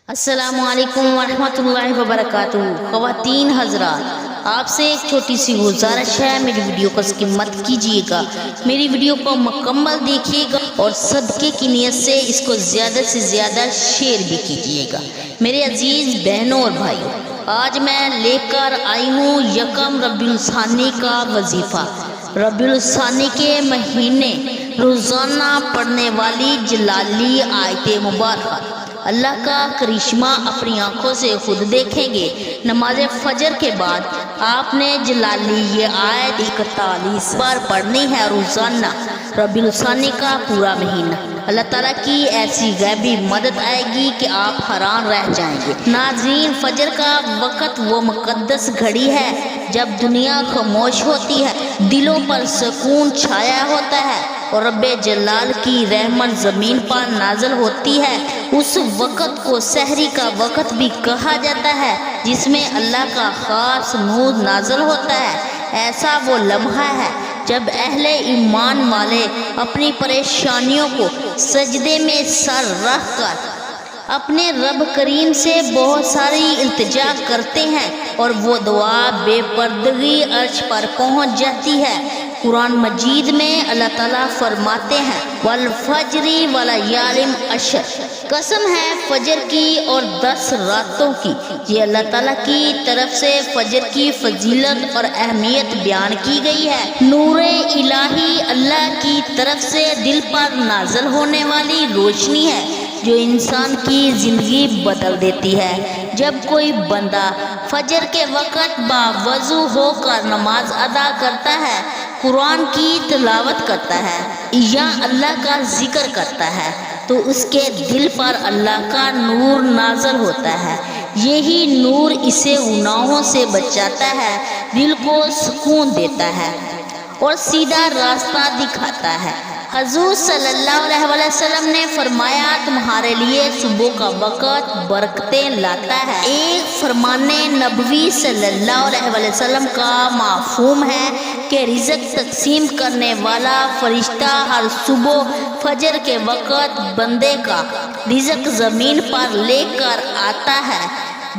السلام علیکم ورحمۃ اللہ وبرکاتہ۔ خواتین حضرات، آپ سے ایک چھوٹی سی گزارش ہے، میری ویڈیو کو اسکپ مت کیجیے گا، میری ویڈیو کو مکمل دیکھیے گا اور صدقے کی نیت سے اس کو زیادہ سے زیادہ شیئر بھی کیجیے گا۔ میرے عزیز بہنوں اور بھائیوں، آج میں لے کر آئی ہوں یکم ربیع الثانی کا وظیفہ۔ ربیع الثانی کے مہینے روزانہ پڑھنے والی جلالی آیت مبارکہ اللہ کا کرشمہ اپنی آنکھوں سے خود دیکھیں گے۔ نماز فجر کے بعد آپ نے جلالی یہ آیت 41 بار پڑھنی ہے روزانہ، ربیع الثانی کا پورا مہینہ۔ اللہ تعالیٰ کی ایسی غیبی مدد آئے گی کہ آپ حیران رہ جائیں گے۔ ناظرین، فجر کا وقت وہ مقدس گھڑی ہے جب دنیا خاموش ہوتی ہے، دلوں پر سکون چھایا ہوتا ہے اور رب جلال کی رحمت زمین پر نازل ہوتی ہے۔ اس وقت کو سحری کا وقت بھی کہا جاتا ہے، جس میں اللہ کا خاص نور نازل ہوتا ہے۔ ایسا وہ لمحہ ہے جب اہل ایمان والے اپنی پریشانیوں کو سجدے میں سر رکھ کر اپنے رب کریم سے بہت ساری التجا کرتے ہیں اور وہ دعا بے پردگی عرش پر پہنچ جاتی ہے۔ قرآن مجید میں اللہ تعالیٰ فرماتے ہیں والفجر ولیال عشر، قسم ہے فجر کی اور 10 راتوں کی۔ یہ اللہ تعالیٰ کی طرف سے فجر کی فضیلت اور اہمیت بیان کی گئی ہے۔ نور الہی اللہ کی طرف سے دل پر نازل ہونے والی روشنی ہے جو انسان کی زندگی بدل دیتی ہے۔ جب کوئی بندہ فجر کے وقت باوضو ہو کر نماز ادا کرتا ہے، قرآن کی تلاوت کرتا ہے یا اللہ کا ذکر کرتا ہے تو اس کے دل پر اللہ کا نور نازل ہوتا ہے۔ یہی نور اسے گناہوں سے بچاتا ہے، دل کو سکون دیتا ہے اور سیدھا راستہ دکھاتا ہے۔ حضور صلی اللہ علیہ وسلم نے فرمایا تمہارے لیے صبح کا وقت برکتیں لاتا ہے۔ ایک فرمان نبوی صلی اللہ علیہ وسلم کا مفہوم ہے کہ رزق تقسیم کرنے والا فرشتہ ہر صبح فجر کے وقت بندے کا رزق زمین پر لے کر آتا ہے۔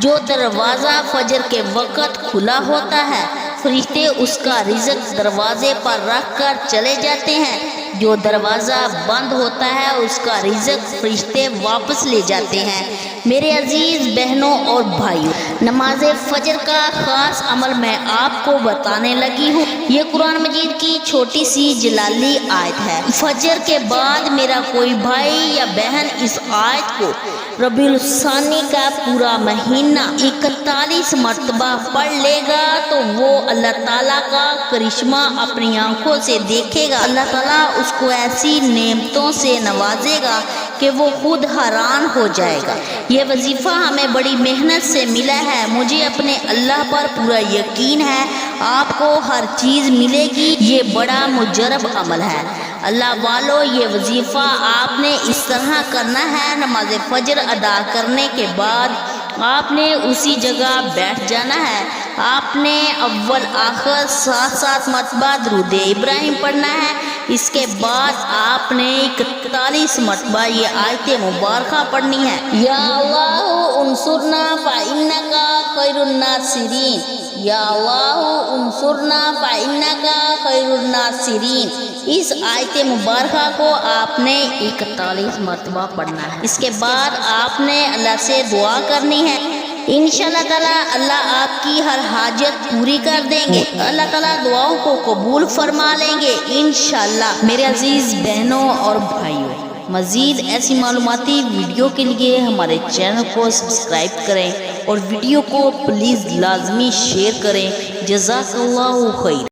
جو دروازہ فجر کے وقت کھلا ہوتا ہے، فرشتے اس کا رزق دروازے پر رکھ کر چلے جاتے ہیں۔ جو دروازہ بند ہوتا ہے اس کا رزق فرشتے واپس لے جاتے ہیں۔ میرے عزیز بہنوں اور بھائیوں، نماز فجر کا خاص عمل میں آپ کو بتانے لگی ہوں۔ یہ قرآن مجید کی چھوٹی سی جلالی آیت ہے۔ فجر کے بعد میرا کوئی بھائی یا بہن اس آیت کو ربیع الثانی کا پورا مہینہ 41 مرتبہ پڑھ لے گا تو وہ اللہ تعالیٰ کا کرشمہ اپنی آنکھوں سے دیکھے گا۔ اللہ تعالیٰ اس کو ایسی نعمتوں سے نوازے گا کہ وہ خود حیران ہو جائے گا۔ یہ وظیفہ ہمیں بڑی محنت سے ملا ہے۔ مجھے اپنے اللہ پر پورا یقین ہے آپ کو ہر چیز ملے گی۔ یہ بڑا مجرب عمل ہے۔ اللہ والو، یہ وظیفہ آپ نے اس طرح کرنا ہے، نماز فجر ادا کرنے کے بعد آپ نے اسی جگہ بیٹھ جانا ہے۔ آپ نے اول آخر 7 مرتبہ درود ابراہیم پڑھنا ہے۔ اس کے بعد آپ نے 41 مرتبہ یہ آیت مبارکہ پڑھنی ہے، یا اللہ انصرنا فإنک خیر الناصرین، یا اللہ انصرنا فإنک خیر الناصرین۔ اس آیت مبارکہ کو آپ نے 41 مرتبہ پڑھنا ہے۔ اس کے بعد آپ نے اللہ سے دعا کرنی ہے۔ انشاءاللہ تعالیٰ اللہ آپ کی ہر حاجت پوری کر دیں گے۔ اللہ تعالیٰ دعاؤں کو قبول فرما لیں گے انشاءاللہ۔ میرے عزیز بہنوں اور بھائیوں، مزید ایسی معلوماتی ویڈیو کے لیے ہمارے چینل کو سبسکرائب کریں اور ویڈیو کو پلیز لازمی شیئر کریں۔ جزاک اللہ خیر۔